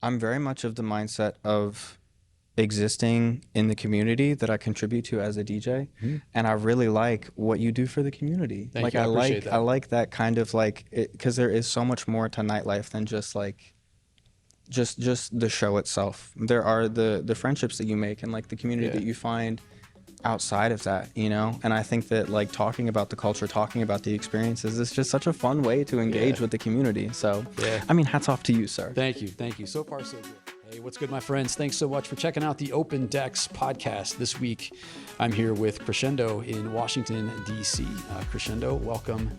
I'm very much of the mindset of existing in the community that I contribute to as a DJ, and I really like what you do for the community. Thank you. I appreciate I that. like that kind of like it, because there is so much more to nightlife than just like just the show itself. There are the friendships that you make and like the community Yeah. that you find outside of that, you know. And I think that like talking about the culture, talking about the experiences is just such a fun way to engage Yeah. with the community. So Yeah. I mean, hats off to you, sir. Thank you. Thank you. So far, so good. Hey, what's good, my friends? Thanks so much for checking out the Open Decks podcast. This week, I'm here with Krashendo in Washington, D.C. Krashendo, welcome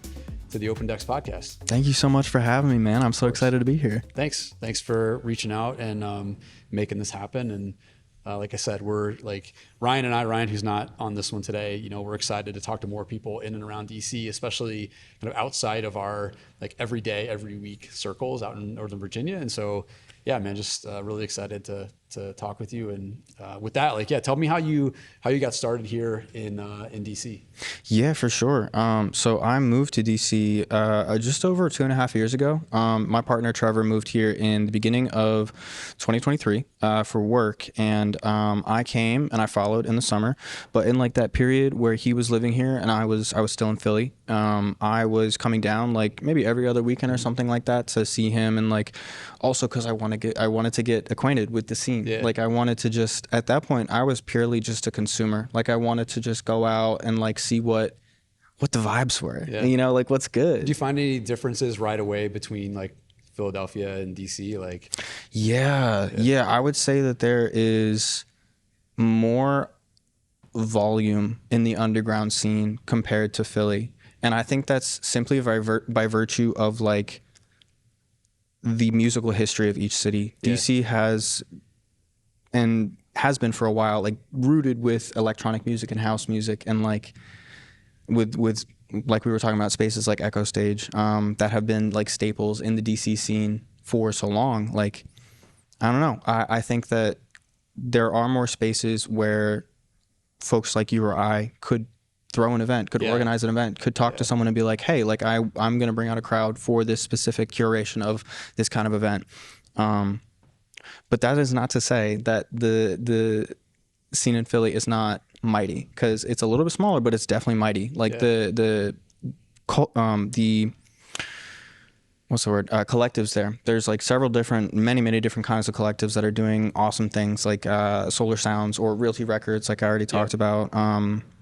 to the Open Decks podcast. Thank you so much for having me, man. I'm so excited to be here. Thanks. Thanks for reaching out and making this happen. And like I said, we're like Ryan, who's not on this one today, you know, we're excited to talk to more people in and around DC, especially kind of outside of our like every day, every week circles out in Northern Virginia. And so, yeah, man, just really excited to talk with you. And with that, like, yeah, tell me how you got started here in DC. Yeah, for sure. So I moved to DC just over 2.5 years ago. My partner Trevor moved here in the beginning of 2023 for work, and I came and I followed in the summer. But in like that period where he was living here and I was still in Philly, I was coming down like maybe every other weekend or something like that to see him, and like also because I wanted to get acquainted with the scene. Yeah. Like I wanted to just, at that point I was purely just a consumer. Like I wanted to just go out and like see what the vibes were. Yeah. You know, like what's good. Did you find any differences right away between like Philadelphia and DC? Like, yeah, I would say that there is more volume in the underground scene compared to Philly, and I think that's simply by virtue of like the musical history of each city. Yeah. DC has been for a while like rooted with electronic music and house music, and like with like we were talking about spaces like Echo Stage that have been like staples in the DC scene for so long. Like I don't know, I think that there are more spaces where folks like you or I could throw an event, could organize an event, could talk to someone and be like, hey, like I'm going to bring out a crowd for this specific curation of this kind of event. But that is not to say that the scene in Philly is not mighty, because it's a little bit smaller, but it's definitely mighty. Like the what's the word? Collectives there. There's like many different kinds of collectives that are doing awesome things, like Solar Sounds or Realty Records, like I already talked about.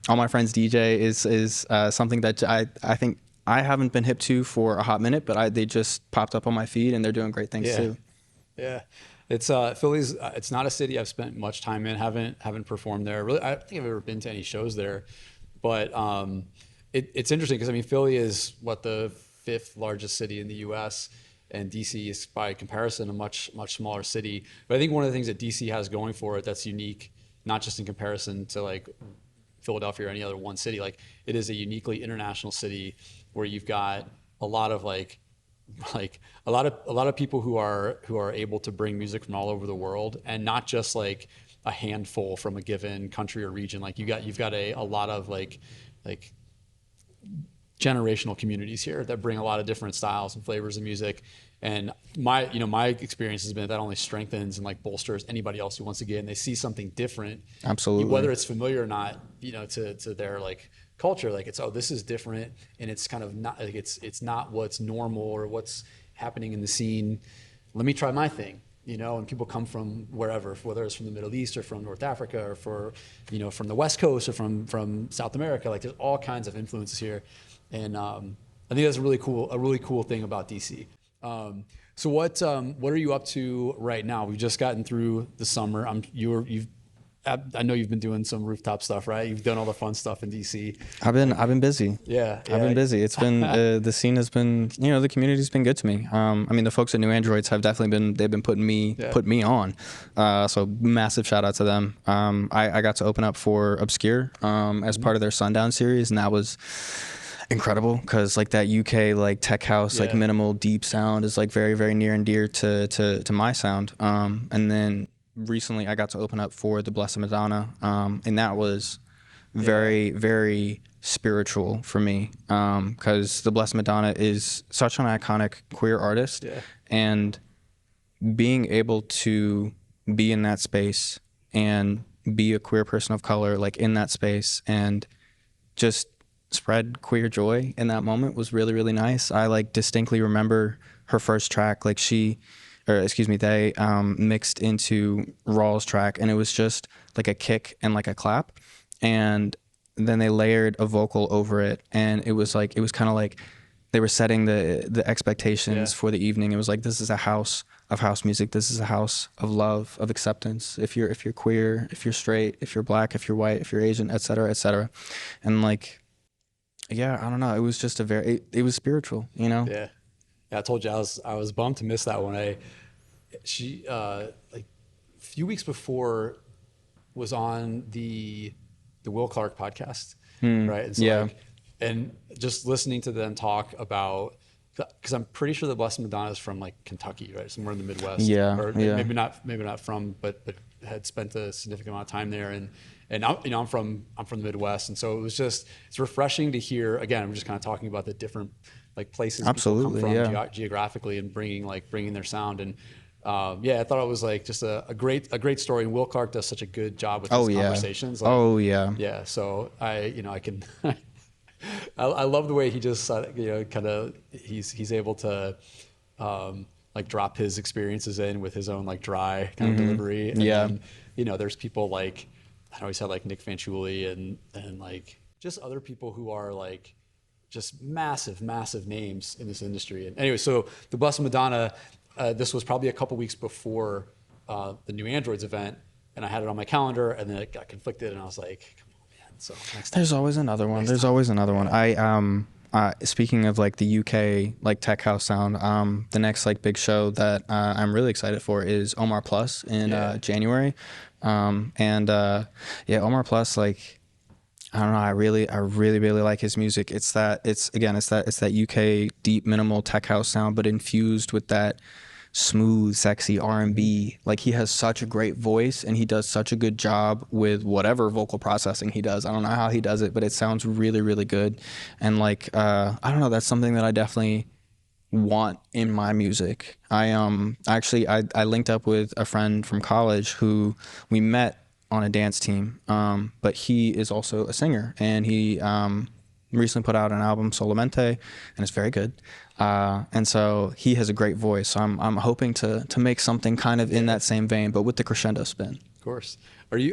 All My Friends DJ is something that I think I haven't been hip to for a hot minute, but they just popped up on my feed and they're doing great things too. Yeah. It's Philly's. It's not a city I've spent much time in. Haven't performed there. Really, I don't think I've ever been to any shows there. But it's interesting because I mean, Philly is the 5th largest city in the U.S. and DC is by comparison a much smaller city. But I think one of the things that DC has going for it that's unique, not just in comparison to like Philadelphia or any other one city, like it is a uniquely international city where you've got a lot of a lot of people who are able to bring music from all over the world, and not just like a handful from a given country or region. Like you've got a lot of like generational communities here that bring a lot of different styles and flavors of music. And my experience has been that only strengthens and like bolsters anybody else who wants to get in. They see something different, Absolutely, whether it's familiar or not, you know, to their like culture. Like it's, oh, this is different, and it's kind of not like it's not what's normal or what's happening in the scene. Let me try my thing, you know. And people come from wherever, whether it's from the Middle East or from North Africa or from the West Coast or from South America. Like there's all kinds of influences here, and I think that's a really cool thing about DC. So what are you up to right now? We've just gotten through the summer. I know you've been doing some rooftop stuff, right? You've done all the fun stuff in DC. I've been busy. Yeah. I've been busy. It's been the scene has been, you know, the community's been good to me. I mean, the folks at New Androids have definitely been putting me on. So massive shout out to them. I got to open up for Obscure as part of their Sundown series, and that was incredible because like that UK like tech house like minimal deep sound is like very, very near and dear to my sound. And then recently I got to open up for the Blessed Madonna, and that was very, very spiritual for me, because the Blessed Madonna is such an iconic queer artist, and being able to be in that space and be a queer person of color, like in that space, and just spread queer joy in that moment was really, really nice. I like distinctly remember her first track, like they mixed into Raw's track, and it was just like a kick and like a clap, and then they layered a vocal over it, and it was kind of like they were setting the expectations for the evening. It was like, this is a house of house music. This is a house of love, of acceptance. If you're queer, if you're straight, if you're black, if you're white, if you're Asian, et cetera, et cetera. And like, yeah, I don't know. It was just it was spiritual, you know? Yeah. Yeah, I told you I was bummed to miss that one. She like a few weeks before was on the Will Clark podcast, right? And so Yeah. like, and just listening to them talk about, because I'm pretty sure the Blessed Madonna is from like Kentucky, right, somewhere in the Midwest. Yeah, Or yeah. maybe not from, but had spent a significant amount of time there. And I'm, I'm from the Midwest, and so it's refreshing to hear. Again, I'm just kind of talking about the different like places Absolutely, people come from yeah. geographically, and bringing their sound. And yeah, I thought it was like just a great story. And Will Clark does such a good job with his conversations. Like, Oh yeah. yeah. So I can I love the way he just kind of he's able to like drop his experiences in with his own like dry kind of delivery. And Yeah. then, there's people like, I always had like Nick Fanciulli and like just other people who are like just massive names in this industry. And anyway, so the Blessed Madonna, this was probably a couple weeks before the New Androids event, and I had it on my calendar, and then it got conflicted, and I was like, come on, man. So next time. There's always another one. There's always another one. Speaking of like the UK like tech house sound, the next like big show that I'm really excited for is Omar Plus in January. Omar Plus, like, I don't know, I really like his music. It's that UK deep minimal tech house sound, but infused with that smooth, sexy R&B. Like, he has such a great voice, and he does such a good job with whatever vocal processing he does. I don't know how he does it, but it sounds really, really good. And like, I don't know, that's something that I definitely want in my music. I linked up with a friend from college who we met on a dance team, but he is also a singer, and he recently put out an album, Solamente, and it's very good. And so he has a great voice. So I'm hoping to make something kind of in that same vein, but with the crescendo spin. Of course.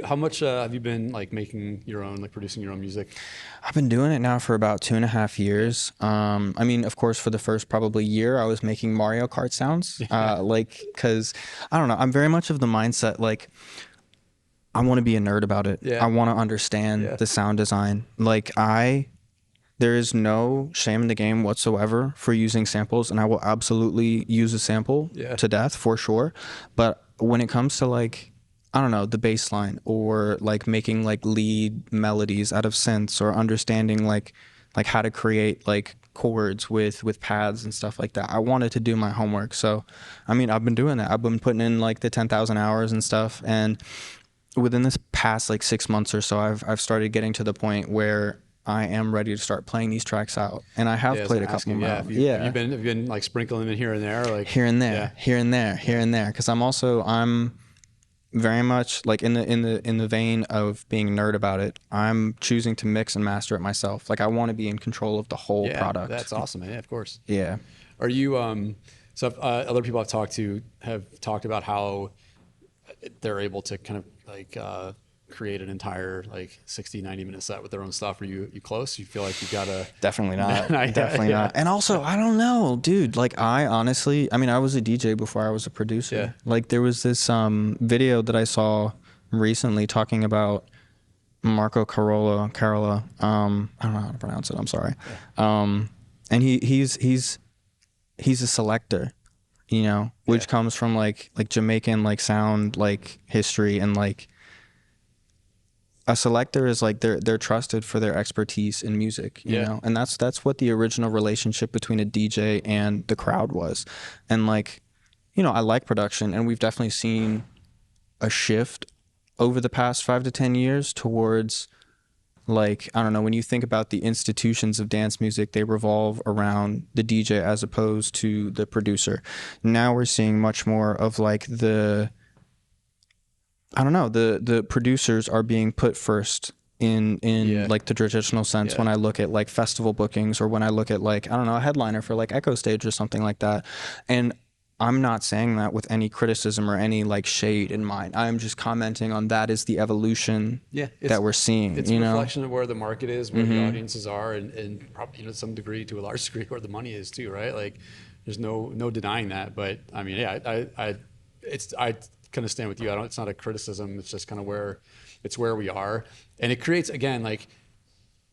How much have you been like making your own, like producing your own music? I've been doing it now for about 2.5 years. I mean, of course, for the first probably year, I was making Mario Kart sounds, cause I don't know, I'm very much of the mindset, like, I want to be a nerd about it. Yeah. I want to understand the sound design. Like, there is no shame in the game whatsoever for using samples, and I will absolutely use a sample to death for sure. But when it comes to like, I don't know, the bass line, or like making like lead melodies out of synths, or understanding like how to create like chords with pads and stuff like that, I wanted to do my homework. So, I mean, I've been doing that. I've been putting in like the 10,000 hours and stuff, and within this past like 6 months or so, I've started getting to the point where I am ready to start playing these tracks out, and I have played a couple of them out. Have you been like sprinkling them in here and there, like here and there, here and there, because I'm very much like in the vein of being a nerd about it. I'm choosing to mix and master it myself. Like, I want to be in control of the whole product. That's awesome, man. Yeah, of course. Yeah. Are you so other people I've talked to have talked about how they're able to kind of like create an entire like 60-90 minute set with their own stuff? Are you close? You feel like you gotta? Definitely not. Definitely not. And also, I don't know, dude. Like, I honestly, I mean, I was a DJ before I was a producer. Yeah. Like, there was this video that I saw recently talking about Marco Carola. I don't know how to pronounce it. I'm sorry. And he's a selector, you know, which comes from like Jamaican like sound like history, and like a selector is like they're trusted for their expertise in music, you know, and that's what the original relationship between a DJ and the crowd was. And like, you know, I like production, and we've definitely seen a shift over the past 5 to 10 years towards Like, I don't know, when you think about the institutions of dance music, they revolve around the DJ as opposed to the producer. Now we're seeing much more of like I don't know, the producers are being put first in Yeah. like the traditional sense, Yeah. when I look at like festival bookings, or when I look at like, I don't know, a headliner for like Echo Stage or something like that. And I'm not saying that with any criticism or any like shade in mind. I'm just commenting on that is the evolution Yeah, that we're seeing, it's a you know? reflection of where the market is, where the audiences are, and probably, to some degree, to a large degree, where the money is too, right? Like, there's no denying that. But I mean, yeah, I kind of stand with you. I don't. It's not a criticism. It's just kind of where we are, and it creates, again, like,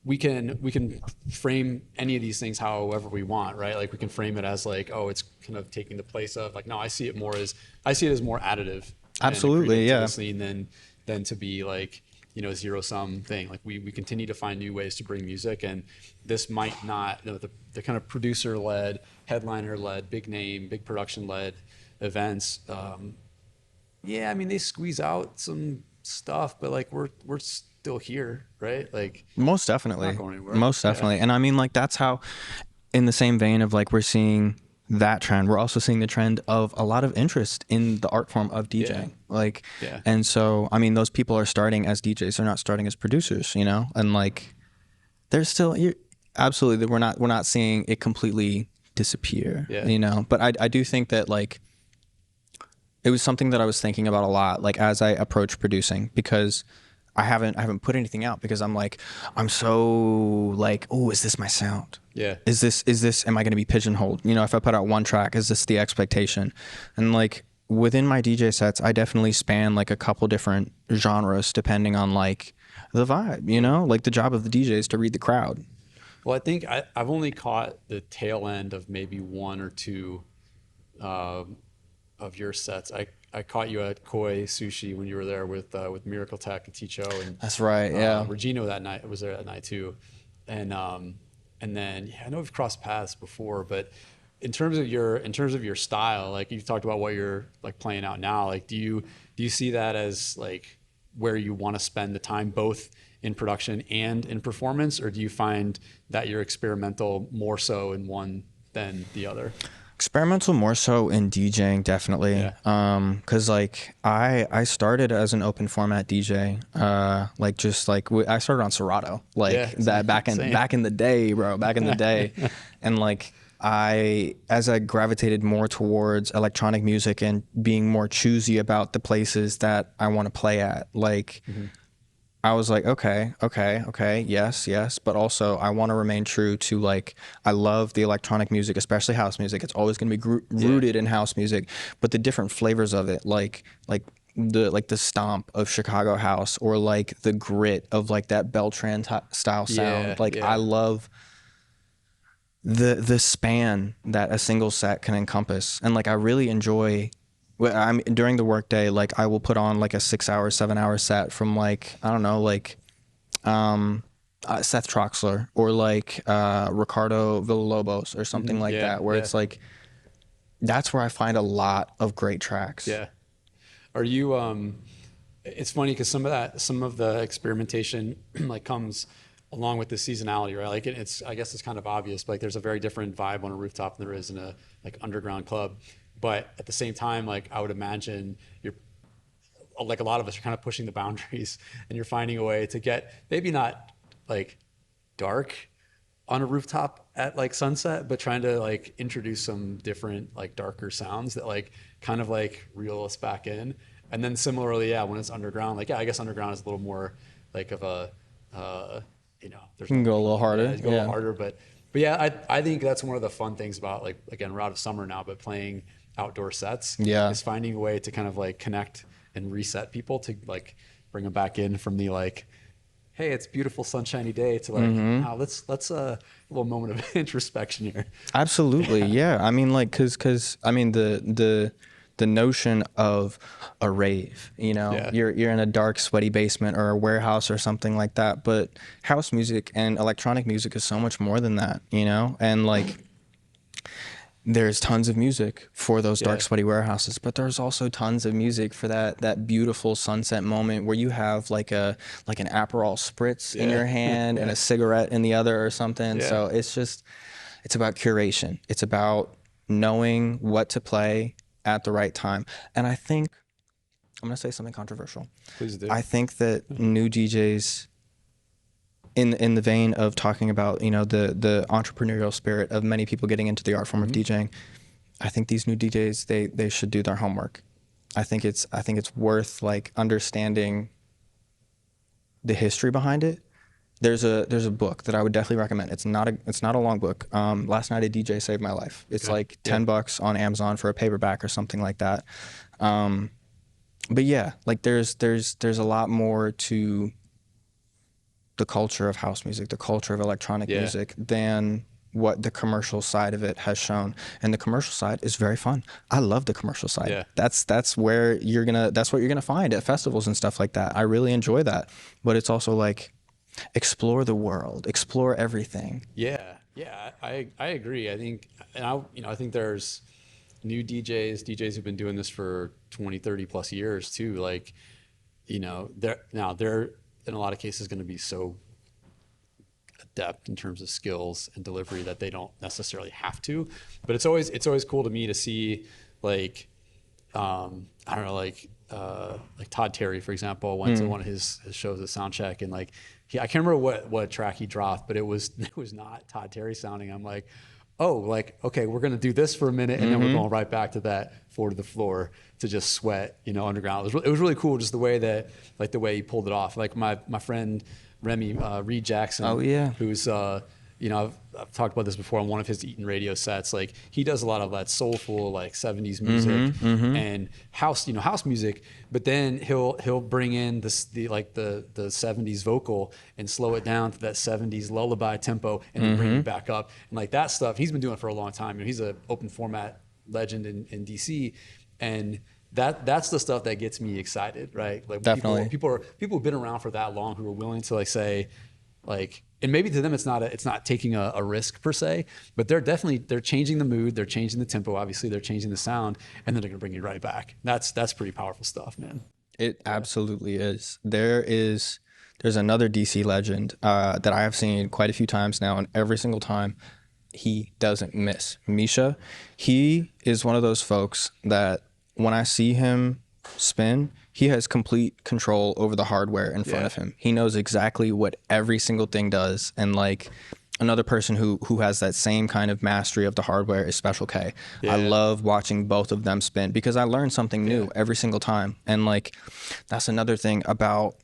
we can frame any of these things however we want, right? Like, we can frame it as like, oh, it's kind of taking the place of, like, no, I see it as more additive and Absolutely, accretive to yeah. the scene than to be like, zero sum thing. Like, we continue to find new ways to bring music, and this might not, the kind of producer led, headliner led, big name, big production led events. Yeah, I mean, they squeeze out some stuff, but like, we're still here, right? Like, Most we're not definitely. going anywhere. Most Yeah. definitely. And I mean, like, that's how, in the same vein of like, we're seeing that trend, we're also seeing the trend of a lot of interest in the art form of DJing. Yeah. Like, Yeah. and so, I mean, those people are starting as DJs, they're not starting as producers, you know? And like, there's still, absolutely, we're not seeing it completely disappear, Yeah. you know? But I do think that like, it was something that I was thinking about a lot, like as I approach producing, because I haven't put anything out because I'm like, I'm so like, oh, is this my sound? Yeah. Is this, am I going to be pigeonholed? You know, if I put out one track, is this the expectation? And like within my DJ sets, I definitely span like a couple different genres depending on like the vibe, you know, like the job of the DJ is to read the crowd. Well, I think I've only caught the tail end of maybe one or two of your sets. I caught you at Koi Sushi when you were there with Miracle Tech and Ticho, and That's right. Yeah. Regino that night was there that night too, and then, yeah, I know we've crossed paths before, but in terms of your style, like, you talked about what you're like playing out now, like, do you see that as like where you want to spend the time, both in production and in performance, or do you find that you're experimental more so in one than the other? Experimental more so in DJing, definitely. Yeah. Cause like I started as an open format DJ, like just like I started on Serato, like Yeah, that same. back in the day, bro, back in the day, and like as I gravitated more towards electronic music and being more choosy about the places that I want to play at, like. Mm-hmm. I was like, okay, yes, but also I want to remain true to like, I love the electronic music, especially house music. It's always going to be rooted in house music, but the different flavors of it, like the stomp of Chicago house, or like the grit of like that Beltran style sound. Yeah, Like, yeah. I love the span that a single set can encompass, and like I really enjoy. I'm during the workday, like I will put on like a 6 hour, 7 hour set from like, I don't know, like Seth Troxler, or like Ricardo Villalobos or something like Yeah, that, where yeah. it's like that's where I find a lot of great tracks. Yeah. Are you it's funny because some of the experimentation like comes along with the seasonality, right? Like, I guess it's kind of obvious, but like, there's a very different vibe on a rooftop than there is in a like underground club. But at the same time, like, I would imagine you're like, a lot of us are kind of pushing the boundaries, and you're finding a way to get maybe not like dark on a rooftop at like sunset, but trying to like introduce some different like darker sounds that like kind of like reel us back in. And then similarly, yeah, when it's underground, like, yeah, I guess underground is a little more like of a there's You can go a little harder. go a little harder, but yeah, I think that's one of the fun things about, like, again, we're out of summer now, but playing outdoor sets Yeah. is finding a way to kind of like connect and reset people, to like bring them back in from the like, hey, it's a beautiful sunshiny day, to like, wow, let's a little moment of introspection here. Absolutely. Yeah. I mean, like, cause I mean, the notion of a rave, you know, Yeah. you're in a dark, sweaty basement or a warehouse or something like that, but house music and electronic music is so much more than that, you know? And like, there's tons of music for those dark, Yeah. sweaty warehouses, but there's also tons of music for that beautiful sunset moment where you have like an Aperol spritz in Yeah. your hand and Yeah. a cigarette in the other or something. Yeah. So it's about curation. It's about knowing what to play at the right time. And I think I'm gonna say something controversial. Please do. I think that new DJs, in the vein of talking about, you know, the entrepreneurial spirit of many people getting into the art form of DJing, I think these new DJs, they should do their homework. I think it's worth like understanding the history behind it. There's a book that I would definitely recommend. It's not a long book. Last Night a DJ Saved My Life. It's Okay. like Yeah. $10 on Amazon for a paperback or something like that. But yeah, like there's a lot more to the culture of house music, the culture of electronic Yeah. music than what the commercial side of it has shown. And the commercial side is very fun. I love the commercial side. Yeah. That's where that's what you're gonna find at festivals and stuff like that. I really enjoy that. But it's also like, explore the world, explore everything. Yeah, yeah, I agree. I think, and I think there's new DJs who've been doing this for 20, 30 plus years too. Like, you know, they're in a lot of cases going to be so adept in terms of skills and delivery that they don't necessarily have to. But it's always cool to me to see, like, I don't know, like Todd Terry, for example, went to one of his shows at Soundcheck, and like I can't remember what track he dropped, but it was not Todd Terry sounding. I'm like, oh, like, okay, we're gonna do this for a minute, and then we're going right back to that 4 to the floor to just sweat, you know, underground. It was really cool, just the way he pulled it off. Like my friend Remy Reed Jackson, Oh, yeah. who's you know, I've talked about this before on one of his Eaton radio sets. Like, he does a lot of that soulful, like 70s music and house music, but then he'll bring in the 70s vocal and slow it down to that 70s lullaby tempo and then bring it back up. And like that stuff, he's been doing it for a long time. You know, he's an open format legend in DC, and that's the stuff that gets me excited, right? Like, Definitely. people who've been around for that long who are willing to like say, like, and maybe to them it's not taking a risk per se, but they're changing the mood, they're changing the tempo, obviously they're changing the sound, and then they're gonna bring you right back. That's pretty powerful stuff, man. It absolutely is. There's another DC legend that I have seen quite a few times now, and every single time he doesn't miss. Misha, he is one of those folks that when I see him spin, he has complete control over the hardware in front of him. He knows exactly what every single thing does. And like, another person who has that same kind of mastery of the hardware is Special K. I love watching both of them spin because I learn something new every single time. And like, that's another thing about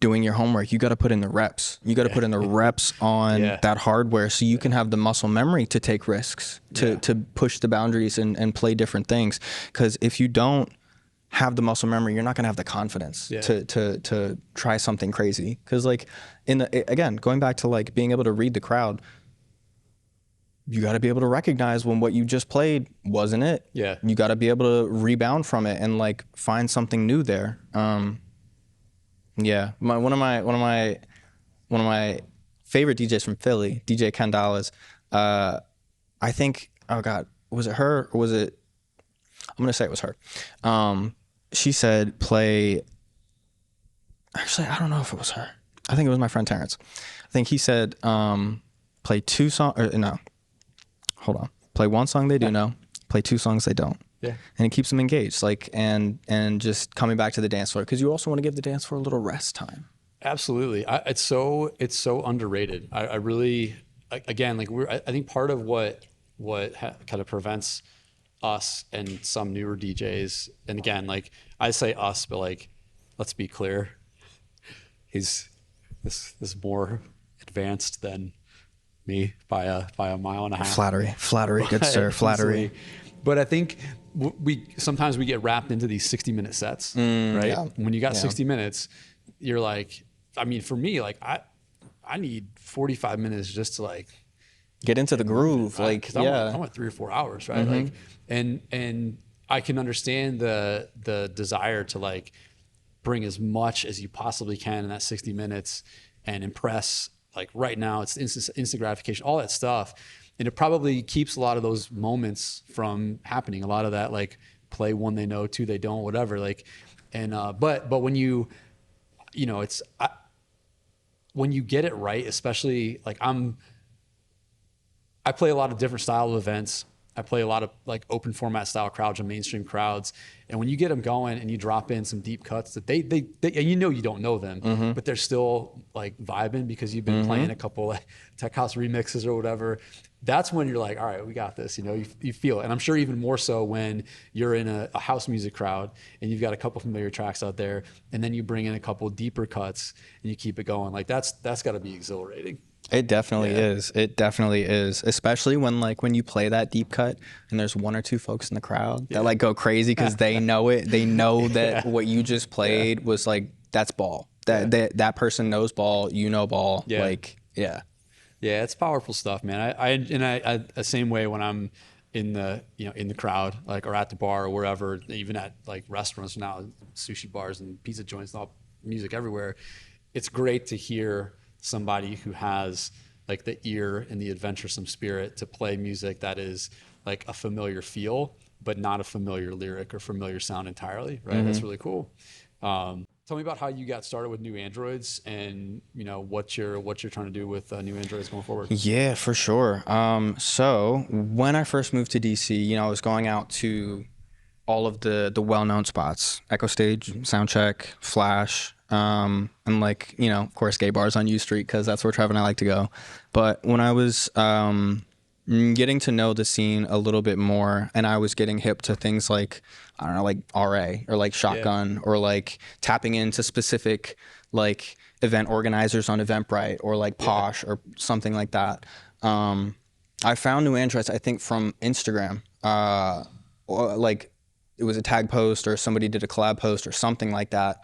doing your homework. You got to put in the reps. You got to put in the reps on that hardware so you can have the muscle memory to take risks, to push the boundaries and play different things. Because if you don't have the muscle memory, you're not going to have the confidence to try something crazy. Because like, again, going back to like being able to read the crowd, you got to be able to recognize when what you just played wasn't it. Yeah. You got to be able to rebound from it and like find something new there. Yeah, one of my favorite DJs from Philly, DJ Candalas. I think, oh God, was it her or was it? I'm gonna say it was her. She said play. Actually, I don't know if it was her. I think it was my friend Terrence. I think he said play 2 songs. No, hold on. Play 1 song they do know. Play 2 songs they don't. Yeah. And it keeps them engaged, like, and just coming back to the dance floor, because you also want to give the dance floor a little rest time. Absolutely. It's so underrated. I really, again, like I think part of what kind of prevents us and some newer DJs, and again, like I say us, but like, let's be clear, he's this more advanced than me by a mile and a half. Flattery, good sir, flattery. But I think sometimes we get wrapped into these 60-minute sets, right? Yeah. When you got 60 minutes, you're like, I mean, for me, like I need 45 minutes just to like get into the groove, like, I want 3 or 4 hours, right? Like, and I can understand the desire to like bring as much as you possibly can in that 60 minutes and impress. Like right now, it's instant gratification, all that stuff. and it probably keeps a lot of those moments from happening. A lot of that, like, play one they know, two they don't, whatever. Like, and but when you know, when you get it right, especially like I play a lot of different style of events. I play a lot of like open format style crowds and mainstream crowds. And when you get them going and you drop in some deep cuts that they and you know you don't know them, but they're still like vibing because you've been playing a couple like tech house remixes or whatever. That's when you're like, all right, we got this. You know, you feel it. And I'm sure even more so when you're in a house music crowd and you've got a couple familiar tracks out there, and then you bring in a couple deeper cuts and you keep it going. Like that's got to be exhilarating. It definitely is. It definitely is. Especially when you play that deep cut and there's one or two folks in the crowd that like go crazy because they know it. They know that what you just played was like, that's ball. That person knows ball. You know ball. Yeah. Like, yeah. Yeah, it's powerful stuff, man. I the same way when I'm in the in the crowd, like, or at the bar or wherever, even at like restaurants now, sushi bars and pizza joints and all, music everywhere. It's great to hear somebody who has like the ear and the adventuresome spirit to play music that is like a familiar feel, but not a familiar lyric or familiar sound entirely, right? That's really cool. Tell me about how you got started with New Androids, and what you're trying to do with New Androids going forward. Yeah, for sure. So when I first moved to DC, I was going out to all of the well-known spots: Echo Stage, Soundcheck, Flash, and like, of course, gay bars on U Street, because that's where Trev and I like to go. But when I was getting to know the scene a little bit more, and I was getting hip to things like, I don't know, like RA or like Shotgun, or like tapping into specific like event organizers on Eventbrite, or like Posh or something like that. I found New Androids, I think, from Instagram. Or like it was a tag post, or somebody did a collab post or something like that.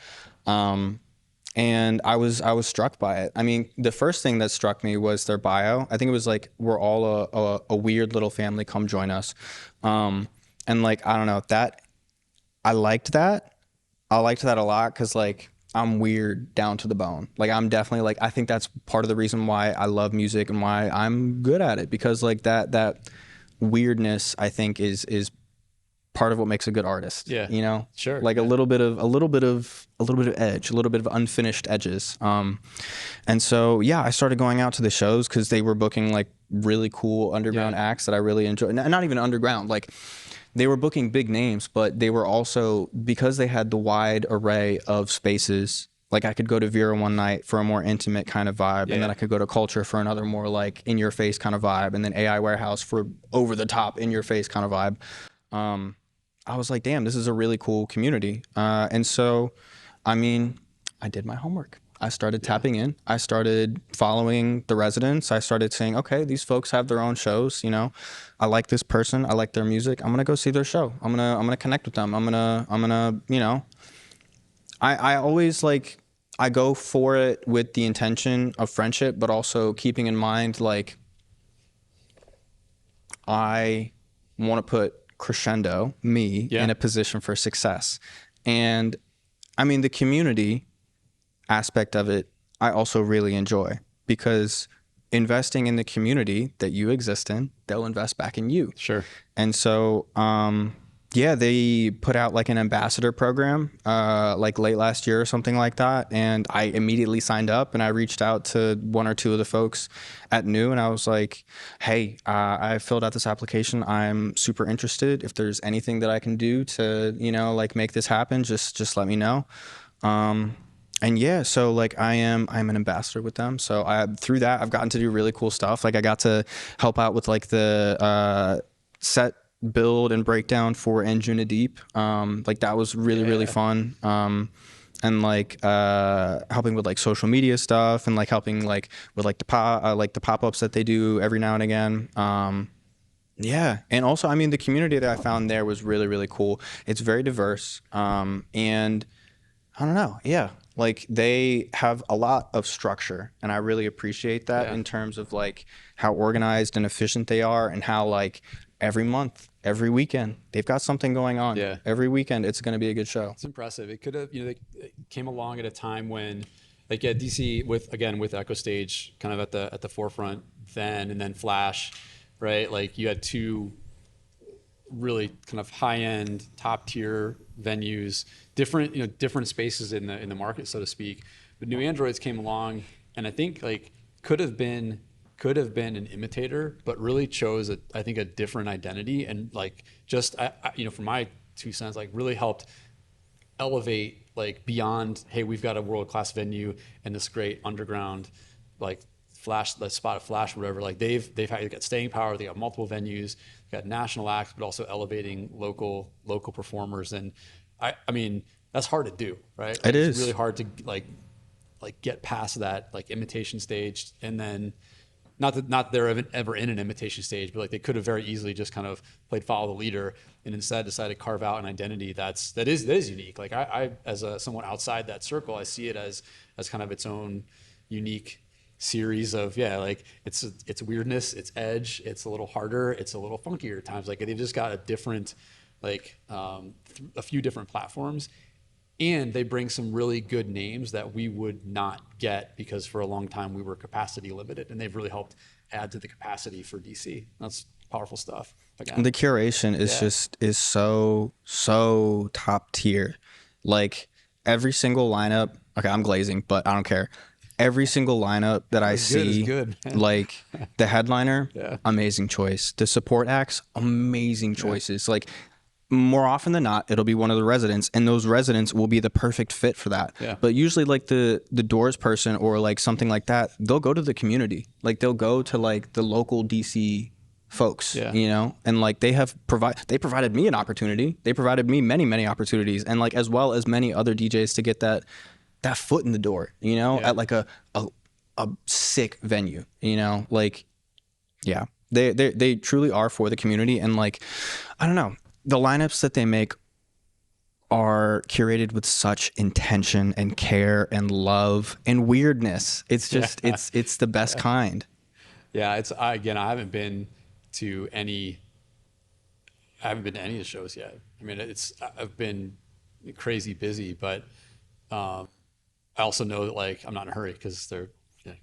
And I was struck by it. I mean, the first thing that struck me was their bio. I think it was like, we're all a weird little family, come join us. And like, I don't know, that I liked that. I liked that a lot, because like, I'm weird down to the bone. Like, I'm definitely like, I think that's part of the reason why I love music and why I'm good at it, because like that weirdness, I think, is part of what makes a good artist. Yeah. Sure. Like a little bit of edge, a little bit of unfinished edges. And so, yeah, I started going out to the shows because they were booking like really cool underground acts that I really enjoyed. Not even underground, like they were booking big names, but they were also, because they had the wide array of spaces. Like, I could go to Vera one night for a more intimate kind of vibe, and then I could go to Culture for another more like in your face kind of vibe, and then AI Warehouse for over the top in your face kind of vibe. I was like, damn, this is a really cool community. And so, I mean, I did my homework. I started tapping in. I started following the residents. I started saying, okay, these folks have their own shows. I like this person. I like their music. I'm gonna go see their show. I'm gonna connect with them. I'm gonna. I always like, I go for it with the intention of friendship, but also keeping in mind, like, I want to put Krashendo, me, in a position for success. And I mean, the community aspect of it, I also really enjoy, because investing in the community that you exist in, they'll invest back in you. Sure. And so, they put out like an ambassador program, like late last year or something like that. And I immediately signed up, and I reached out to one or two of the folks at New, and I was like, hey, I filled out this application. I'm super interested. If there's anything that I can do to, like make this happen, just let me know. And yeah, so like I'm an ambassador with them. So through that, I've gotten to do really cool stuff. Like, I got to help out with like the set build and breakdown for Anjuna Deep. Like, that was really fun. And like helping with like social media stuff, and like helping like with like the pop-ups that they do every now and again. Yeah. And also, I mean, the community that I found there was really cool. It's very diverse. And I don't know. Yeah. Like, they have a lot of structure, and I really appreciate that in terms of like how organized and efficient they are, and how like every month, every weekend, they've got something going on. Yeah. Every weekend, it's going to be a good show. It's impressive. It could have, it came along at a time when, like, DC with Echo Stage kind of at the forefront then, and then Flash. right? Like you had two really kind of high end, top tier venues, different, different spaces in the market, so to speak. But New Androids came along, and I think like could have been an imitator, but really chose I think a different identity, and like just from my 2 cents, like really helped elevate like beyond, hey, we've got a world class venue and this great underground like flash, the spot of flash, whatever. Like they've got staying power. They got multiple venues, got national acts, but also elevating local performers. And I mean that's hard to do, right? Like, It is. It's really hard to like get past that like imitation stage, and then not that they're ever in an imitation stage, but like they could have very easily just kind of played follow the leader, and instead decided to carve out an identity that is unique. Like I as someone outside that circle, I see it as kind of its own unique series of like it's weirdness, it's edge, it's a little harder, it's a little funkier at times. Like they've just got a different like a few different platforms. And they bring some really good names that we would not get because for a long time we were capacity limited, and they've really helped add to the capacity for DC. That's powerful stuff. Again. The curation is so top tier. Like every single lineup. Okay, I'm glazing, but I don't care. Every single lineup that I see, good, like the headliner, amazing choice. The support acts, amazing choices. Like more often than not, it'll be one of the residents, and those residents will be the perfect fit for that. Yeah. But usually like the doors person or like something like that, they'll go to the community. Like they'll go to like the local DC folks, and like they provided me an opportunity. They provided me many opportunities, and like as well as many other DJs to get that foot in the door, at like a sick venue, like, yeah, they truly are for the community. And like, I don't know, the lineups that they make are curated with such intention and care and love and weirdness. It's just, it's the best kind. Yeah. I haven't been to any of the shows yet. I mean, I've been crazy busy, but, I also know that like I'm not in a hurry because they're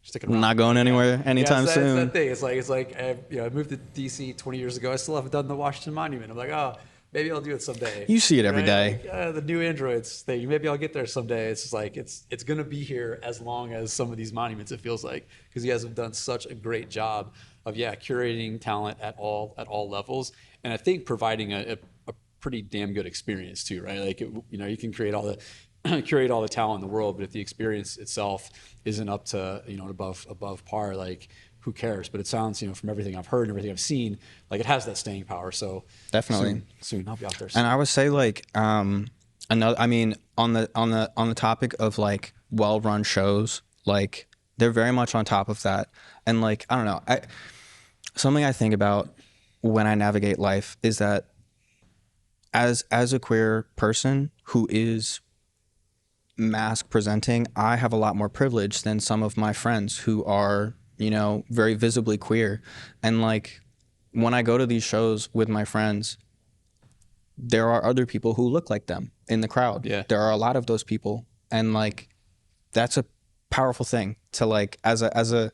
sticking around. Not going anywhere anytime soon. That's that thing. It's like I moved to DC 20 years ago. I still haven't done the Washington Monument. I'm like, oh, maybe I'll do it someday. You see it every day. Like, the new Androids thing. Maybe I'll get there someday. It's just like it's gonna be here as long as some of these monuments. It feels like, because you guys have done such a great job of curating talent at all levels, and I think providing a pretty damn good experience too, right? Like you can curate all the talent in the world, but if the experience itself isn't up to above par, like who cares? But it sounds from everything I've heard and everything I've seen, like it has that staying power. So definitely soon I'll be out there soon. And I would say like another, I mean, on the topic of like well-run shows, like they're very much on top of that. And like, I don't know, something I think about when I navigate life is that as a queer person who is mask presenting, I have a lot more privilege than some of my friends who are, very visibly queer. And like when I go to these shows with my friends, there are other people who look like them in the crowd. Yeah. There are a lot of those people. And like, that's a powerful thing to like, as an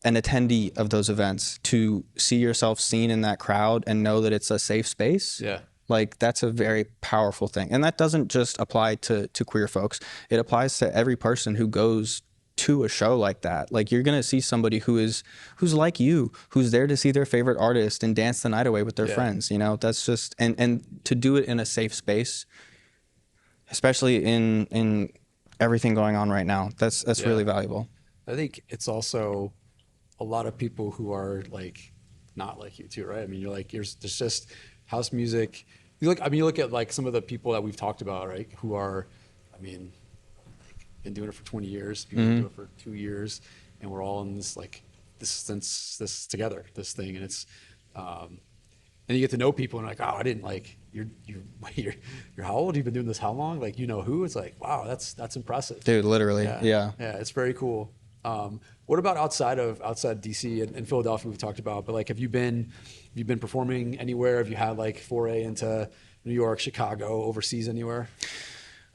attendee of those events, to see yourself seen in that crowd and know that it's a safe space. Yeah. Like that's a very powerful thing. And that doesn't just apply to queer folks. It applies to every person who goes to a show like that. Like you're going to see somebody who's like you, who's there to see their favorite artist and dance the night away with their friends, that's just, and to do it in a safe space, especially in everything going on right now, that's really valuable. I think it's also a lot of people who are like, not like you too, right? I mean, you're like, there's just house music. You look at like some of the people that we've talked about, right? Who are, I mean, like been doing it for 20 years, people do it for 2 years, and we're all in this like this together, this thing, and it's, and you get to know people and like, oh, I didn't like you're how old? You've been doing this how long? Like who? It's like, wow, that's impressive, dude. Literally, yeah. It's very cool. What about outside DC and Philadelphia we've talked about, but like have you been performing anywhere? Have you had like foray into New York, Chicago, overseas anywhere?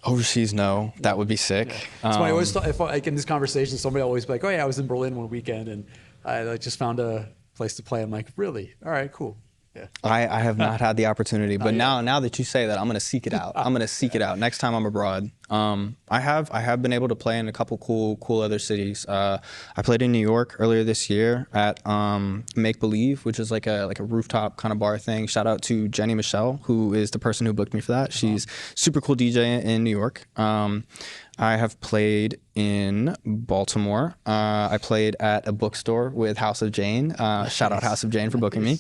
Overseas, no. That would be sick. Yeah. So I always thought, if like in this conversation, somebody always be like, oh yeah, I was in Berlin one weekend and I like just found a place to play. I'm like, really? All right, cool. Yeah. I have not had the opportunity, but yet. now that you say that, I'm gonna seek it out. I'm gonna seek it out next time I'm abroad. I have been able to play in a couple cool other cities. I played in New York earlier this year at Make Believe, which is like a rooftop kind of bar thing. Shout out to Jenny Michelle, who is the person who booked me for that. She's super cool DJ in New York. I have played in Baltimore. I played at a bookstore with House of Jane. Shout out House of Jane for booking me.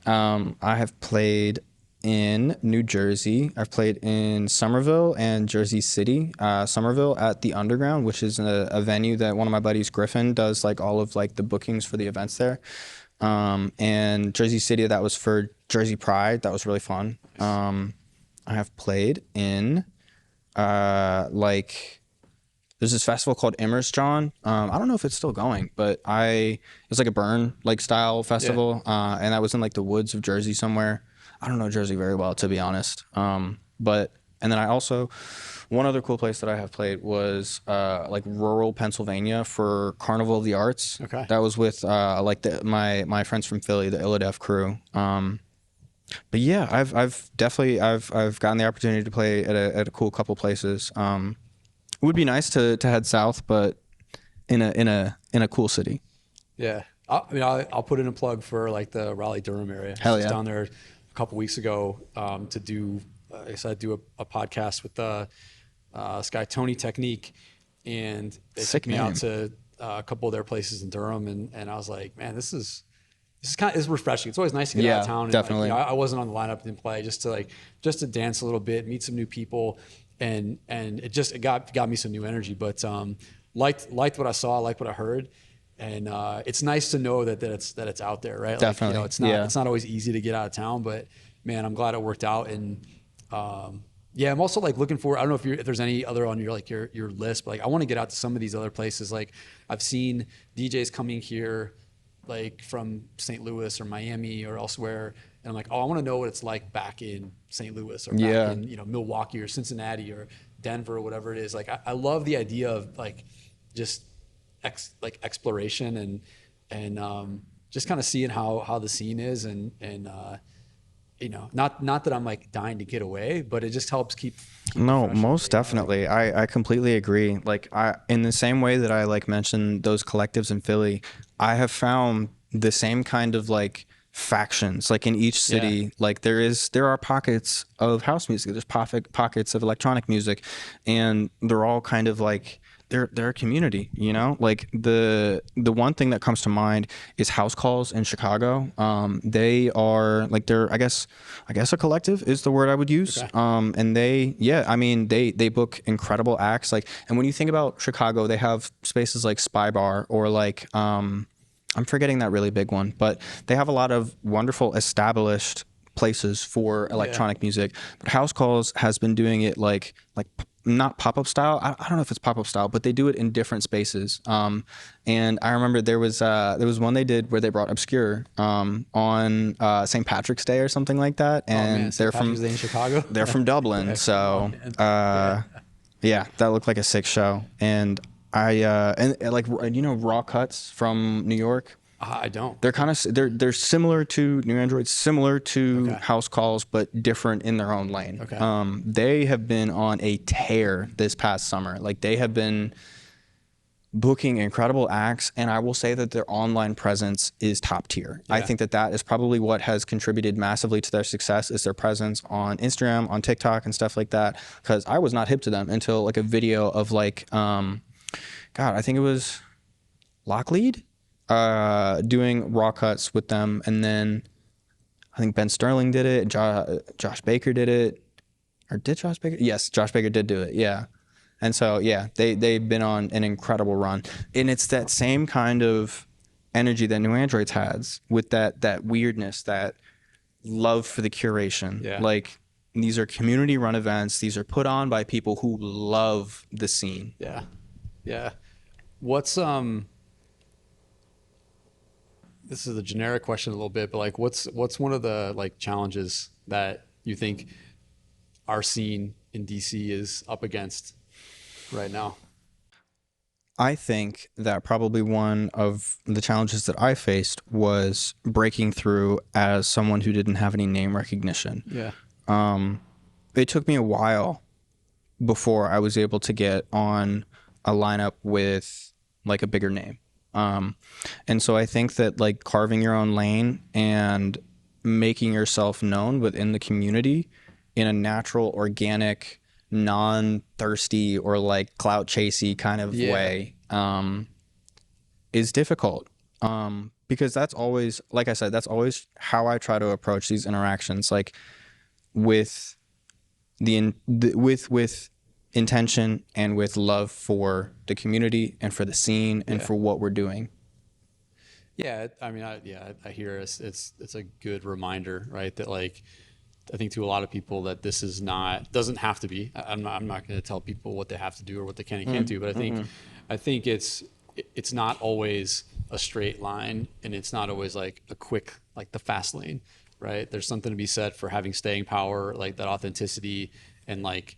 I have played in New Jersey. I've played in Somerville and Jersey City. Somerville at the Underground, which is a venue that one of my buddies, Griffin, does like all of like the bookings for the events there. And Jersey City, that was for Jersey Pride. That was really fun. I have played in there's this festival called Immersjon. I don't know if it's still going, but it's like a burn like style festival. And that was in like the woods of Jersey somewhere. I don't know Jersey very well, to be honest. And then I also, one other cool place that I have played was like rural Pennsylvania for Carnival of the Arts. Okay. That was with my friends from Philly, the Illidef crew. But yeah, I've definitely gotten the opportunity to play at a cool couple places. It would be nice to head south, but in a cool city. Yeah. I'll put in a plug for like the Raleigh Durham area. Hell I was yeah. down there a couple weeks ago to do. I decided to do a podcast with this guy Tony Technique, and they Sick took me name. out to a couple of their places in Durham, and I was like, man, this is it's refreshing. It's always nice to get out of town. And definitely. I wasn't on the lineup, didn't play, just to dance a little bit, meet some new people, and it got me some new energy. But liked what I saw, liked what I heard. And it's nice to know that it's out there, right? Definitely. Like, it's not always easy to get out of town, but man, I'm glad it worked out. And I'm also like looking for, I don't know if there's any other on your list, but like I want to get out to some of these other places. Like I've seen DJs coming here like from St. Louis or Miami or elsewhere, and I'm like, oh, I want to know what it's like back in St. Louis or back in Milwaukee or Cincinnati or Denver or whatever it is. Like I love the idea of like just exploration and just kind of seeing how the scene is and not that I'm like dying to get away, but it just helps keep No, most definitely. I completely agree. Like in the same way that I like mentioned those collectives in Philly, I have found the same kind of like factions like in each city. Like there are pockets of house music, there's pockets of electronic music, and they're all kind of like they're a community, like the one thing that comes to mind is House Calls in Chicago. They are like, they're I guess a collective is the word I would use. Okay. And they book incredible acts. Like, and when you think about Chicago, they have spaces like Spy Bar or like I'm forgetting that really big one, but they have a lot of wonderful established places for electronic music. But House Calls has been doing it like not pop-up style. I don't know if it's pop-up style, but they do it in different spaces. And I remember there was one they did where they brought Obscure on St. Patrick's Day or something like that. And St. Patrick's Day in Chicago. They're from Dublin, so that looked like a sick show. And Raw Cuts from New York. I don't. They're similar to New Androids, similar to House Calls, but different in their own lane. Okay. They have been on a tear this past summer. Like they have been booking incredible acts, and I will say that their online presence is top tier. I think that is probably what has contributed massively to their success, is their presence on Instagram, on TikTok, and stuff like that. Because I was not hip to them until like a video of like, I think it was Locklead doing Raw Cuts with them, and then I think Ben Sterling did it. Josh Baker did it, or did Josh Baker? Yes, Josh Baker did do it. Yeah. And so, they've been on an incredible run. And it's that same kind of energy that New Androids has, with that weirdness, that love for the curation. Yeah. Like, these are community-run events. These are put on by people who love the scene. Yeah. Yeah. What's, this is a generic question a little bit, but like, what's one of the like challenges that you think our scene in DC is up against right now? I think that probably one of the challenges that I faced was breaking through as someone who didn't have any name recognition. Yeah. It took me a while before I was able to get on a lineup with like a bigger name. And so I think that like carving your own lane and making yourself known within the community in a natural, organic, non-thirsty or like clout chasey kind of Yeah. way is difficult. Because that's always, like I said, that's always how I try to approach these interactions, like with with intention and with love for the community and for the scene and Yeah. for what we're doing. Yeah, I mean, I hear it's a good reminder, right? That like, I think to a lot of people that this is not doesn't have to be. I'm not going to tell people what they have to do or what they can and can't do, but I think it's not always a straight line, and it's not always like a quick like the fast lane, right? There's something to be said for having staying power, like that authenticity, and like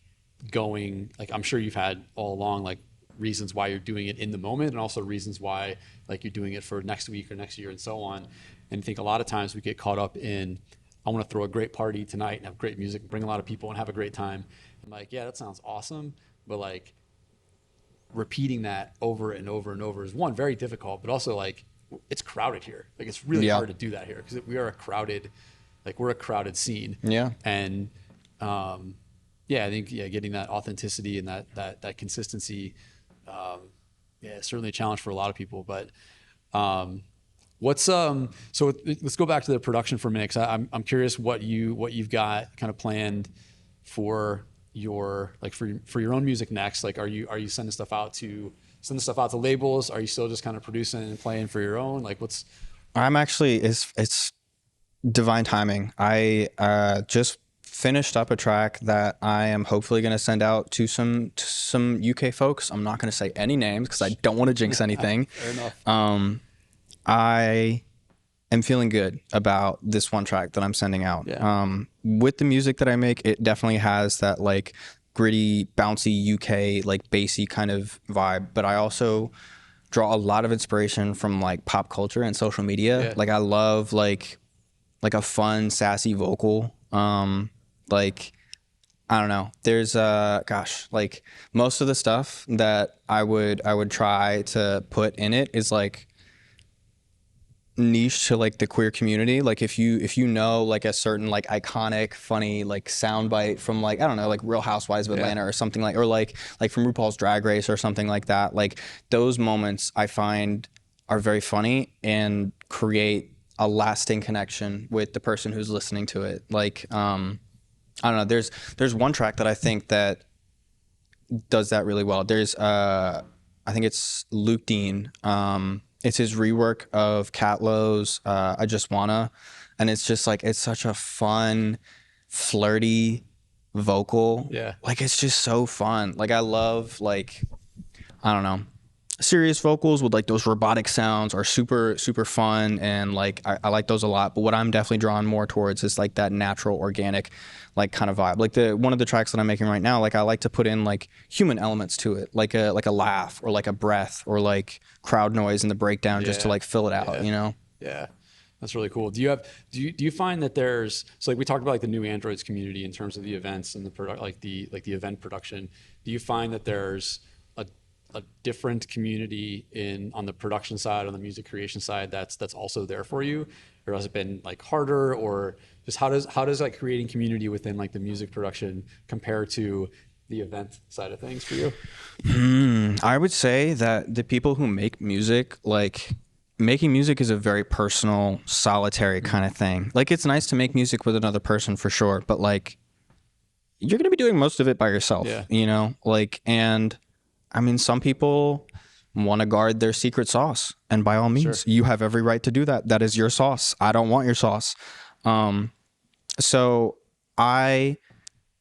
going like I'm sure you've had all along like reasons why you're doing it in the moment and also reasons why like you're doing it for next week or next year and so on. And I think a lot of times we get caught up in I want to throw a great party tonight and have great music, bring a lot of people and have a great time. I'm like, yeah, that sounds awesome, but like repeating that over and over and over is one very difficult, but also like it's crowded here. Like it's really Yeah. hard to do that here because we are a crowded like we're a crowded scene. Yeah. And yeah, I think getting that authenticity and that consistency, yeah, it's certainly a challenge for a lot of people. But what's so let's go back to the production for a minute. 'Cause I'm curious what you've got kind of planned for your like for your own music next. Like, are you sending stuff out to labels? Are you still just kind of producing and playing for your own? Like, what's I'm actually it's divine timing. I just finished up a track that I am hopefully going to send out to some UK folks. I'm not going to say any names because I don't want to jinx anything. fair enough? I am feeling good about this one track that I'm sending out. Yeah. With the music that I make, it definitely has that like gritty, bouncy UK, like bassy kind of vibe. But I also draw a lot of inspiration from like pop culture and social media. Yeah. Like I love like a fun, sassy vocal. Like I don't know. There's gosh, like most of the stuff that I would try to put in it is like niche to like the queer community. Like if you know like a certain like iconic funny like soundbite from like I don't know like Real Housewives of Atlanta or something like or like from RuPaul's Drag Race or something like that, like those moments I find are very funny and create a lasting connection with the person who's listening to it. Like I don't know, there's one track that I think that does that really well. There's I think it's Luke Dean. It's his rework of Cat Lowe's I Just Wanna, and it's just like it's such a fun, flirty vocal. Yeah. Like it's just so fun. Like I love like I don't know. Serious vocals with like those robotic sounds are super fun, and like I like those a lot. But what I'm definitely drawn more towards is like that natural, organic, like kind of vibe. Like the one of the tracks that I'm making right now, like I like to put in like human elements to it, like a laugh or like a breath or like crowd noise in the breakdown just to like fill it out, you know? Yeah. That's really cool. Do you find that there's so like we talked about like the new Androids community in terms of the events and the product like the event production. Do you find that there's a different community on the production side, on the music creation side that's also there for you, or has it been like harder, or just how does like creating community within like the music production compare to the event side of things for you? I would say that the people who make music, like making music is a very personal, solitary kind of thing. Like it's nice to make music with another person for sure, but like you're going to be doing most of it by yourself, you know? Like, and I mean, some people want to guard their secret sauce, and by all means, you have every right to do that. That is your sauce. I don't want your sauce. So I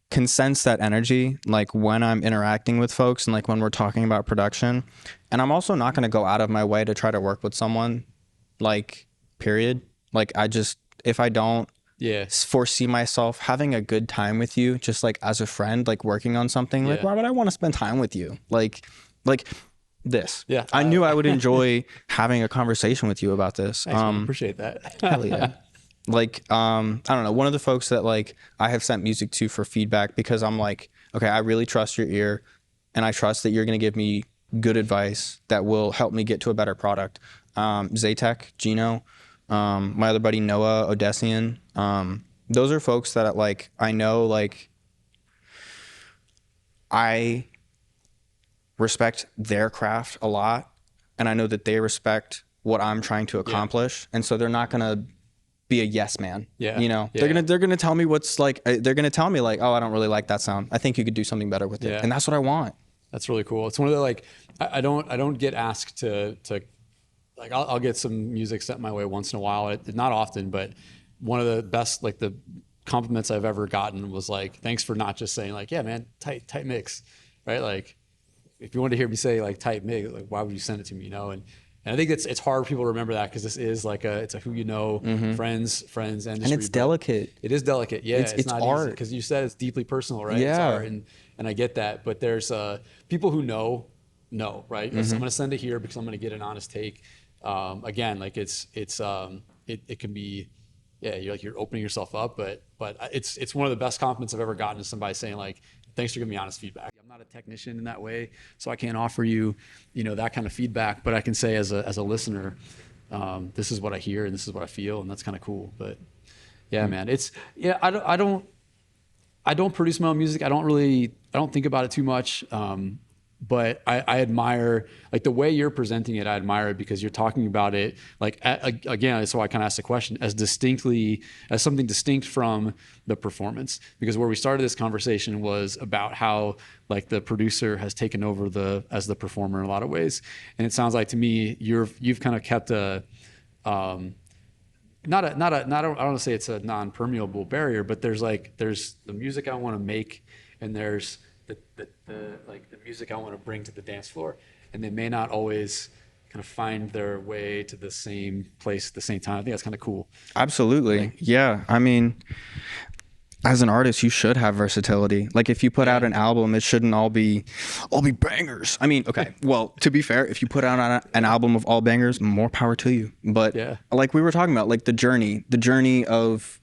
can sense that energy, like when I'm interacting with folks and like when we're talking about production. And I'm also not going to go out of my way to try to work with someone, like, period. Like, if I don't foresee myself having a good time with you, just like as a friend, like working on something, like why would I want to spend time with you? Like this. Yeah. I knew I would enjoy having a conversation with you about this. Thanks, man. Appreciate that. Hell yeah. Like, I don't know, one of the folks that like I have sent music to for feedback, because I'm like, okay, I really trust your ear and I trust that you're going to give me good advice that will help me get to a better product. Zatek, Gino, my other buddy, Noah Odessian. Those are folks that like, I know, like, I respect their craft a lot, and I know that they respect what I'm trying to accomplish. And so they're not going to be a yes man. Yeah. You know, Yeah. they're going to tell me what's like, they're going to tell me like, oh, I don't really like that sound. I think you could do something better with it. And that's what I want. That's really cool. It's one of the, like, I don't get asked to like, I'll get some music sent my way once in a while. Not often, but one of the best, like, the compliments I've ever gotten was like, thanks for not just saying like, yeah, man, tight mix, right? Like, if you wanted to hear me say like tight mix, like, why would you send it to me? You know? And I think it's hard for people to remember that, because this is like it's a who you know, friends, industry. And it's delicate. It is delicate. Yeah. It's not art. Because you said it's deeply personal, right? Yeah. It's art, and I get that. But there's people who know, right? I'm going to send it here because I'm going to get an honest take. Again, like it can be, you're opening yourself up, but it's one of the best compliments I've ever gotten, is somebody saying like, thanks for giving me honest feedback. I'm not a technician in that way, so I can't offer you, that kind of feedback, but I can say as a listener, this is what I hear and this is what I feel, and that's kind of cool. But yeah, man, I don't produce my own music. I don't think about it too much. But I admire, like, the way you're presenting it. I admire it because you're talking about it, like, again, so I kind of asked the question, as something distinct from the performance. Because where we started this conversation was about how, like, the producer has taken over as the performer in a lot of ways. And it sounds like to me you've kind of kept I don't want to say it's a non-permeable barrier, but there's the music I want to make, and there's the music I want to bring to the dance floor, and they may not always kind of find their way to the same place at the same time. I think that's kind of cool. Absolutely. Yeah. I mean, as an artist, you should have versatility. Like, if you put out an album, it shouldn't all be bangers. I mean, okay, well, to be fair, if you put out an album of all bangers, more power to you. But like we were talking about, like the journey of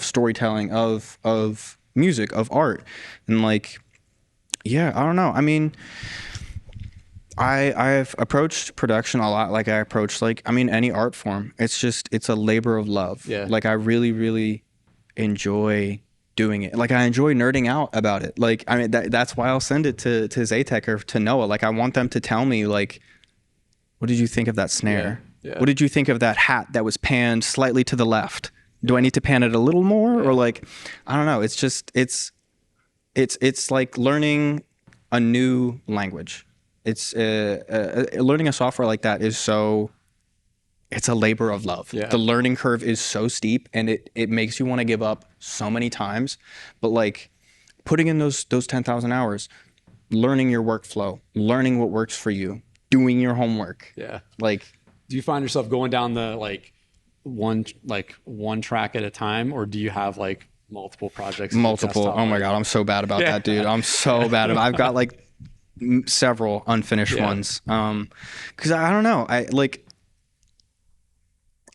storytelling, of music, of art, and like, yeah, I don't know. I mean, I've approached production a lot like I approach, like, I mean, any art form. It's a labor of love. Yeah. Like, I really, really enjoy doing it. Like, I enjoy nerding out about it. Like, I mean, that's why I'll send it to Zatek or to Noah. Like, I want them to tell me, like, what did you think of that snare? Yeah. What did you think of that hat that was panned slightly to the left? Do I need to pan it a little more? Or like, I don't know. It's like learning a new language. It's learning a software like that it's a labor of love. Yeah. The learning curve is so steep, and it makes you want to give up so many times. But like, putting in those 10,000 hours, learning your workflow, learning what works for you, doing your homework. Yeah. Like, do you find yourself going down the one track at a time, or do you have like multiple projects? Multiple. Oh my God, I'm so bad about that, dude. I'm so bad. I've got like several unfinished ones. Cause I don't know.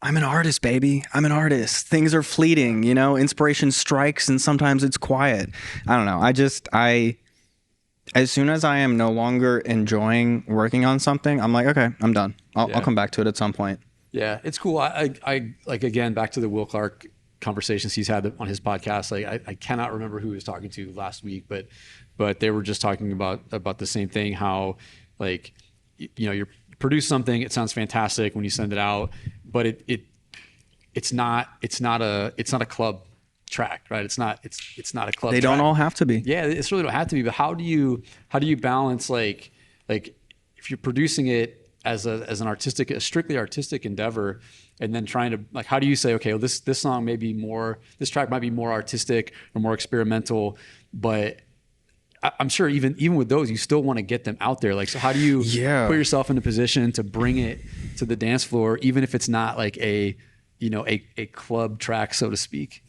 I'm an artist, baby. I'm an artist. Things are fleeting, inspiration strikes and sometimes it's quiet. I don't know. As soon as I am no longer enjoying working on something, I'm like, okay, I'm done. I'll come back to it at some point. Yeah, it's cool. I like, again, back to the Will Clark conversations he's had on his podcast. Like, I cannot remember who he was talking to last week, but they were just talking about the same thing. How, like, you produce something, it sounds fantastic when you send it out, but it's not a club track, right? It's not a club. They track. Don't all have to be. Yeah, it's really don't have to be. But how do you balance like if you're producing it as a strictly artistic endeavor, and then trying to, like, how do you say, okay, well, this song may be this track might be more artistic or more experimental, but I'm sure even with those, you still want to get them out there. Like, so how do you put yourself in a position to bring it to the dance floor, even if it's not like a club track, so to speak?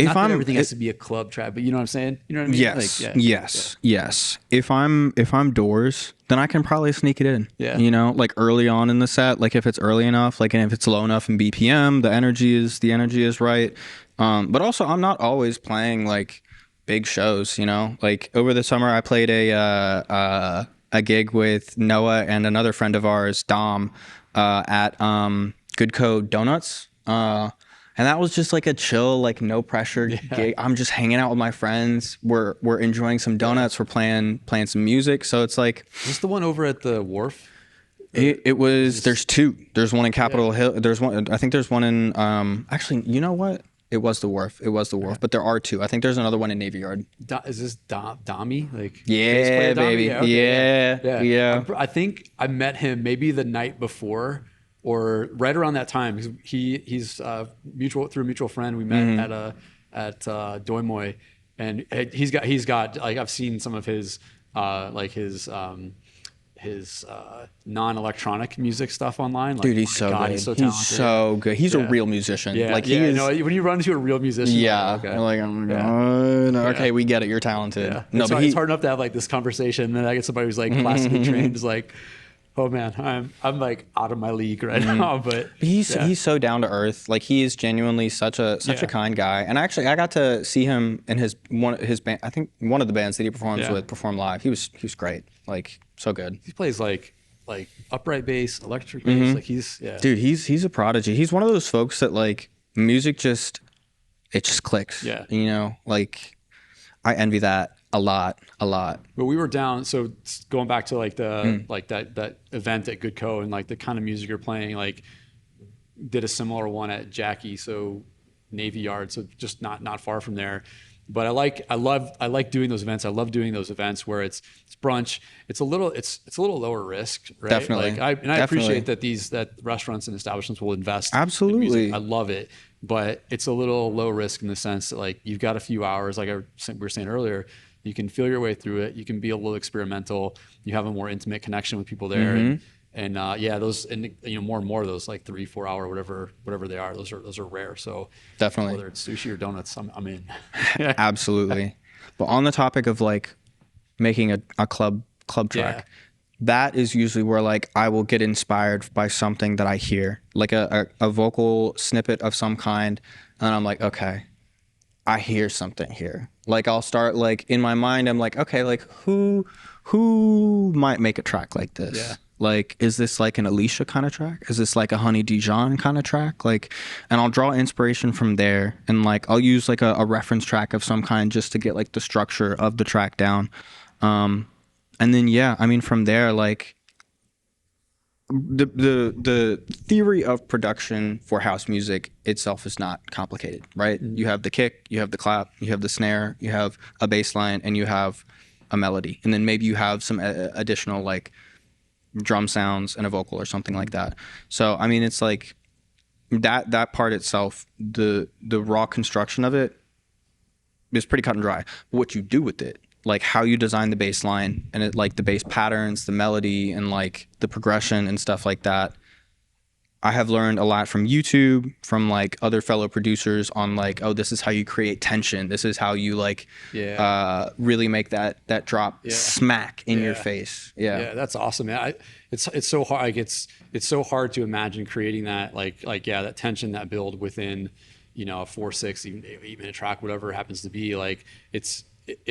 if Not that I'm everything has to be a club track, but you know what I'm saying? You know what I mean? yes, Like, yeah. yes, yes. If I'm doors, then I can probably sneak it in. Yeah. You know, like early on in the set, like if it's early enough, like and if it's low enough in BPM, the energy is right. But also I'm not always playing like big shows, you know? Like over the summer I played a gig with Noah and another friend of ours, Dom, at Good Code Donuts. And that was just like a chill, like no pressure gig. I'm just hanging out with my friends. We're enjoying some donuts. We're playing some music. So it's like, Is this the one over at the wharf? it was. There's two. There's one in Capitol Hill. There's one. I think there's one in. Actually, you know what? It was the wharf. It was the wharf. But there are two. I think there's another one in Navy Yard. Is this Dami? Like Yeah, bass player Dami? baby. Yeah, okay, Yeah. I think I met him maybe the night before or right around that time. He's mutual through a mutual friend. We met at Doimoy, and he's got like I've seen some of his non-electronic music stuff online. Like, Dude, he's so good. He's so talented. He's so good. He's a real musician. Yeah, like yeah. he is. No, when you run into a real musician, Yeah. like, okay. Like, oh my God. Okay, we get it. You're talented. Yeah. No, It's hard enough to have like this conversation, and then I get somebody who's like classically trained is like, oh man, I'm like out of my league right now. But he's so down to earth. Like he is genuinely such a kind guy. And actually, I got to see him in his band. I think one of the bands that he performs with perform live. He was great. Like so good. He plays like upright bass, electric bass. Like Dude, he's a prodigy. He's one of those folks that like music just clicks. Yeah. You know, like I envy that a lot. But we were down. So going back to like the like that event at Good Co. and like the kind of music you're playing, like did a similar one at Jackie, so Navy Yard, so just not far from there. But I like doing those events. I love doing those events where it's brunch. It's a little lower risk, right? Definitely. Like I appreciate that restaurants and establishments will invest. Absolutely. In music. I love it, but it's a little low risk in the sense that like you've got a few hours. Like we were saying earlier, you can feel your way through it. You can be a little experimental. You have a more intimate connection with people there, and those, and you know, more and more of those like 3-4 hour whatever they are. Those are rare. So definitely, whether it's sushi or donuts, I'm in. Absolutely. But on the topic of like making a club track, that is usually where like I will get inspired by something that I hear, like a vocal snippet of some kind, and I'm like, okay, I hear something here. Like I'll start like in my mind, I'm like, okay, like who might make a track like this? Yeah. Like, is this like an Alicia kind of track? Is this like a Honey Dijon kind of track? Like, and I'll draw inspiration from there, and like I'll use like a reference track of some kind just to get like the structure of the track down. And then I mean from there, like the theory of production for house music itself is not complicated, right? You have the kick, you have the clap, you have the snare, you have a bass line, and you have a melody, and then maybe you have some additional like drum sounds and a vocal or something like that. So I mean, it's like that part itself, the raw construction of it is pretty cut and dry. But what you do with it, like how you design the bass line and it, like the bass patterns, the melody, and like the progression and stuff like that, I have learned a lot from YouTube, from like other fellow producers on like, oh, this is how you create tension. This is how you like really make that drop smack in your face. Yeah, that's awesome, man. It's so hard. Like it's so hard to imagine creating that that tension, that build within, you know, a 4/6, even 8-minute track, whatever it happens to be. Like it's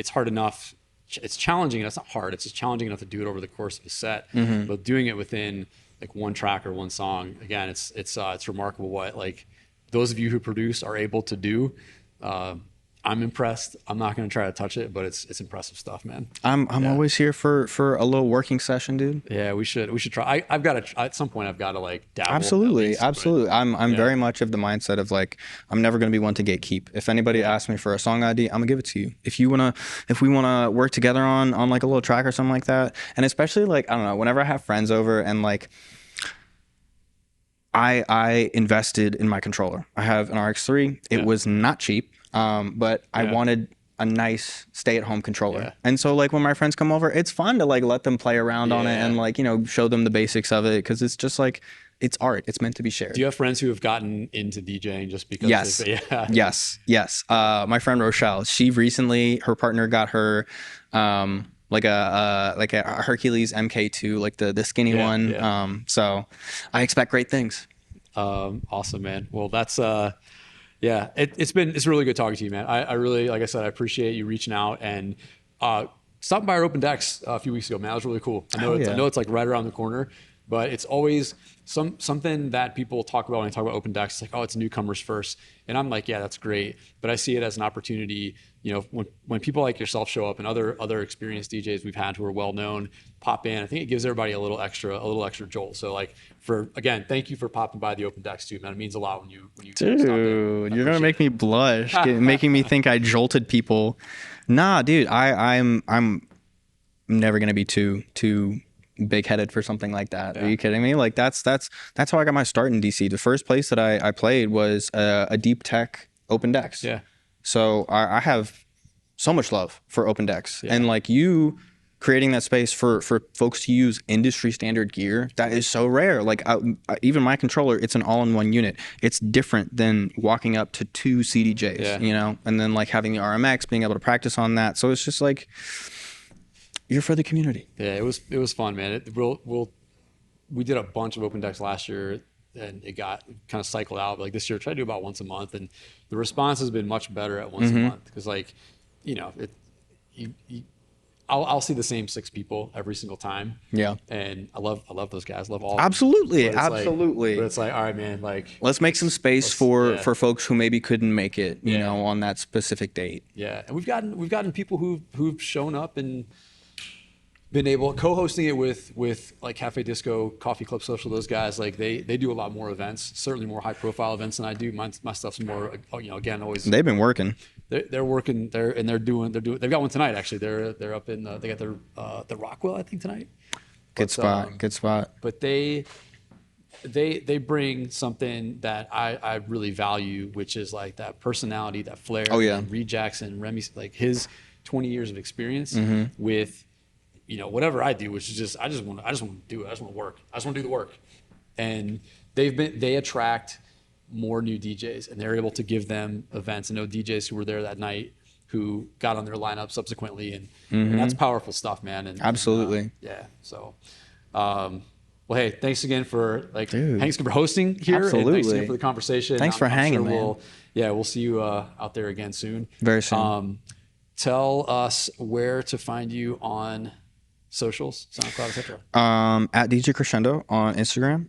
hard enough. It's challenging. That's not hard. It's just challenging enough to do it over the course of a set. But doing it within like one track or one song, again, it's remarkable what like those of you who produce are able to do. I'm impressed. I'm not going to try to touch it, but it's impressive stuff, man. I'm always here for a little working session, dude. Yeah, we should try. I've got to at some point. I've got to like dabble. Absolutely. I'm very much of the mindset of like I'm never going to be one to gatekeep. If anybody asks me for a song ID, I'm gonna give it to you. If we wanna work together on like a little track or something like that, and especially like I don't know, whenever I have friends over and like. I invested in my controller. I have an RX3. It was not cheap, but I wanted a nice stay-at-home controller. Yeah. And so like when my friends come over, it's fun to like let them play around on it and like, you know, show them the basics of it, because it's just like it's art. It's meant to be shared. Do you have friends who have gotten into DJing just because? Yes. Yeah. Yes. My friend Rochelle, she recently, her partner got her, like a Hercules MK2, like the skinny one. Yeah. So I expect great things. Awesome, man. Well, that's yeah, it's really good talking to you, man. I really, like I said, I appreciate you reaching out and stopping by our open decks a few weeks ago, man. That was really cool. I know it's like right around the corner, but it's always something that people talk about when they talk about open decks. It's like, oh, it's newcomers first, and I'm like, yeah, that's great, but I see it as an opportunity. You know, when people like yourself show up and other experienced DJs we've had who are well known pop in, I think it gives everybody a little extra jolt. So like, again, thank you for popping by the open decks too, man. It means a lot when you Dude, stop in. you're gonna make me blush, making me think I jolted people. Nah, dude, I'm never gonna be too big headed for something like that. Yeah. Are you kidding me? Like that's how I got my start in DC. The first place that I played was a deep tech open decks. Yeah. So I have so much love for open decks, Yeah. and like you creating that space for folks to use industry standard gear, that is so rare. Like even my controller, it's an all-in-one unit. It's different than walking up to 2 CDJs, you know, and then like having the RMX, being able to practice on that. So it's just like, you're for the community. Yeah, it was fun, man. We did a bunch of open decks last year, and it got kind of cycled out. But like this year, try to do about once a month, and the response has been much better at once a month because, like, you know, I'll see the same 6 people every single time. Yeah, and I love those guys. Love all. Absolutely, of them. absolutely. But it's like, all right, man. Like, let's make some space for folks who maybe couldn't make it, you know, on that specific date. Yeah, and we've gotten people who've shown up and been able co-hosting it with like Cafe Disco, Coffee Club Social. Those guys, like they do a lot more events, certainly more high profile events than I do. My stuff's more, you know, again, always. They've been working. They're working there, and they're doing. They've got one tonight actually. They're up in they got the Rockwell, I think, tonight. Good spot. But they bring something that I really value, which is like that personality, that flair. Oh yeah. And Reed Jackson, Remy, like his 20 years of experience with, you know, whatever I do, which is just I just want to do it. I just want to work. I just want to do the work. And they attract more new DJs, and they're able to give them events. I know DJs who were there that night who got on their lineup subsequently, and that's powerful stuff, man. And absolutely. Yeah. So, well, hey, thanks again for thanks for hosting here. Absolutely. And thanks again for the conversation. Thanks for hanging, man. We'll see you out there again soon. Very soon. Tell us where to find you on socials, SoundCloud, etc. At DJ Krashendo on Instagram,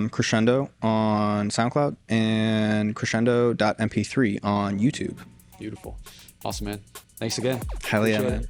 Krashendo on SoundCloud, and Krashendo.mp3 on YouTube. Beautiful. Awesome, man. Thanks again. Hell yeah, man.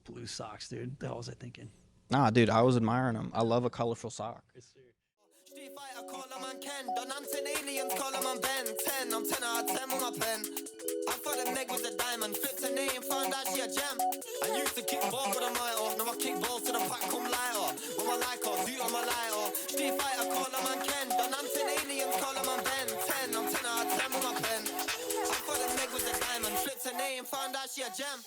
Blue socks, dude. The hell was I thinking? Nah, dude, I was admiring them. I love a colorful sock. Street fighter, call a man Ken. Done hunting aliens, call a man Ben 10. I'm 10 out of 10 with my pen. I thought the neck was a diamond. Flipped her name, found out she a gem. I used to kick balls with a miter. Now I kick balls to the pack come lighter. With my liker, do on my lighter. Street fighter, call a man Ken. Done hunting aliens, call a man Ben 10. I'm 10 out of 10 with my pen. I thought the neck was a diamond. Flipped her name, found out she a gem.